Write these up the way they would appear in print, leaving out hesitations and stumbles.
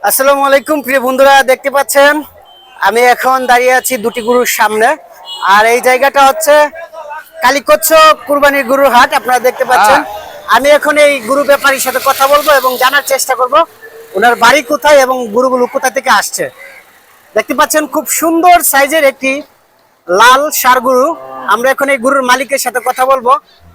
আসসালামু আলাইকুম প্রিয় বন্ধুরা, দেখতে পাচ্ছেন আমি এখন দাঁড়িয়ে আছি দুটি গরুর সামনে। আর এই জায়গাটা হচ্ছে কালীকচ্ছ কুরবানির গরুর হাট। আপনারা দেখতে পাচ্ছেন আমি এখন এই গরু ব্যাপারীর সাথে কথা বলবো এবং জানার চেষ্টা করব ওনার বাড়ি কোথায় এবং গরুগুলো কোথা থেকে আসছে। দেখতে পাচ্ছেন খুব সুন্দর সাইজের একটি লাল ষাঁড় গরু। আমরা এখন এই গরুর মালিকের সাথে কথা বলবো।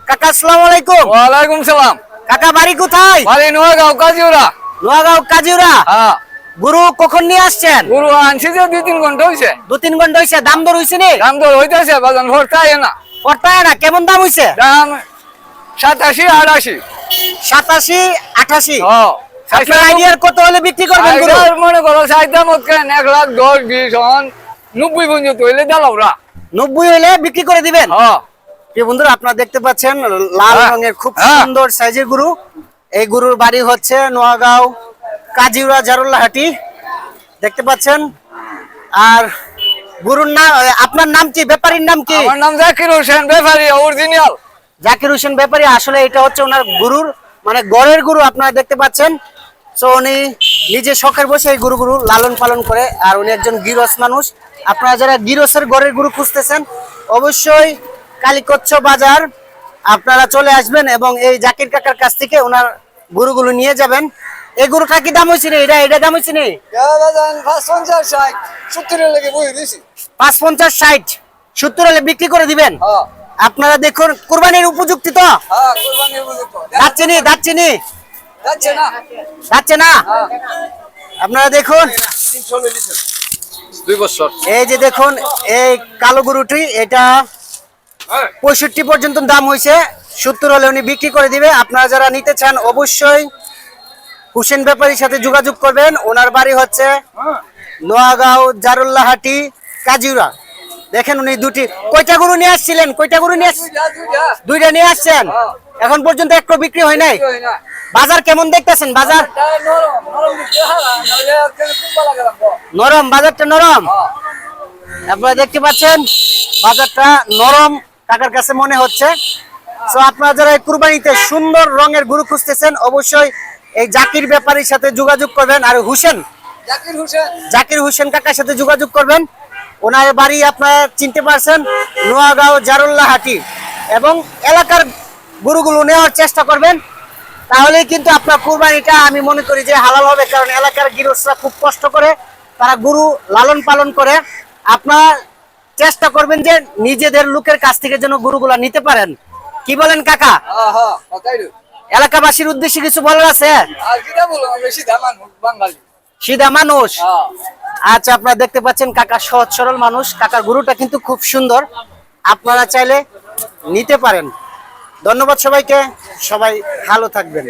কাকা আসসালামু আলাইকুম। ওয়ালাইকুম সালাম। কাকা বাড়ি কোথায়? বাড়ি নোয়াগাঁও কাজিউরা। নোয়াগাঁও কাজিউরা। হ্যাঁ। গরু কখন নিয়ে আসছেন? গরু আনছি যে 2-3 ঘন্টা হইছে। 2-3 ঘন্টা হইছে। দাম দর হইছে নি? দাম দর হইতাছে, বাজান ভরতায় না। পড়তায় না। কেমন দাম হইছে? দাম 87-88। 87-88। হ্যাঁ। আপনার আইডিয়ার কত হলে বিক্রি করবেন গরু? আর মনে করো চাইদা মত কেন 1,10,20 হন 90 পর্যন্ত হইলে দালাওরা। 90 হইলে বিক্রি করে দিবেন? হ্যাঁ। প্রিয় বন্ধুরা, আপনারা দেখতে পাচ্ছেন লাল রঙের খুব সুন্দর সাইজের গরু। এই গরুর বাড়ি হচ্ছে নোয়াগাঁও কাজিউরা জারুল্লাহাটি। দেখতে পাচ্ছেন। আর গরুর নাম, আপনার নাম কি? ব্যাপারীর নাম কি? আমার নাম জাকির হোসেন, ব্যাপারী অরিজিনাল। জাকির হোসেন ব্যাপারী। আসলে এটা হচ্ছে ওনার গরুর মানে গড়ের গরু। আপনারা দেখতে পাচ্ছেন। তো উনি নিজে শখের বসে এই গরুগুলো লালন পালন করে। আর উনি একজন গিরস মানুষ। আপনারা যারা গিরসের গড়ের গরু খুঁজতেছেন অবশ্যই কালীকচ্ছ বাজার আপনারা চলে আসবেন এবং এই জাকির কাকার কাছ থেকে ওনার গরুগুলো নিয়ে যাবেন। এই গরুটা কি দাম হয়েছে? এটা দাম হয়েছে নি? 550-60-70 হলে বিক্রি করে দিবেন। আপনারা দেখুন কুরবানির উপযুক্ত তো? যাচ্ছে না। আপনারা দেখুন, 2 বছর। এই যে দেখুন এই কালো গরুটি, এটা 65 পর্যন্ত দাম হয়েছে। 70 হলে উনি বিক্রি করে দিবে। আপনারা যারা নিতে চান অবশ্যই হোসেন ব্যাপারীর সাথে যোগাযোগ করবেন। ওনার বাড়ি হচ্ছে নোয়াগাঁও জারুল্লাহাটি কাজিউরা। দেখেন উনি কয়টা গরু নিয়ে আসছিলেন? দুইটা নিয়ে আসছেন। এখন পর্যন্ত একটা বিক্রি হয় নাই। বাজার কেমন দেখতেছেন? বাজার নরম। বাজারটা নরম। আপনারা দেখতে পাচ্ছেন বাজারটা নরম কাকার কাছে মনে হচ্ছে। তো আপনারা যারা কুরবানিতে সুন্দর রঙের গরু খুঁজতেছেন অবশ্যই এই জাকির ব্যাপারীর সাথে যোগাযোগ করবেন। আর জাকির হোসেন কাকার সাথে যোগাযোগ করবেন। ওনার বাড়ি আপনারা চিনতে পারছেন নোয়াগাঁও জারুল্লাহাটি। এবং এলাকার গরুগুলো নেওয়ার চেষ্টা করবেন, তাহলে কিন্তু আপনার কুরবানিটা আমি মনে করি যে হালাল হবে। কারণ এলাকার গৃহস্থরা খুব কষ্ট করে তারা গরু লালন পালন করে। আপনারা চেষ্টা করবেন যে নিজেদের লোকের কাছ থেকে যেন গরুগুলা নিতে পারেন। কি বলেন কাকা? এলাকাবাসীর উদ্দেশ্যে কিছু বলার আছে? সিধা মানুষ। আচ্ছা, আপনারা দেখতে পাচ্ছেন কাকা সহজ সরল মানুষ। কাকার গরুটা কিন্তু খুব সুন্দর। আপনারা চাইলে নিতে পারেন। ধন্যবাদ সবাইকে। সবাই ভালো থাকবেন।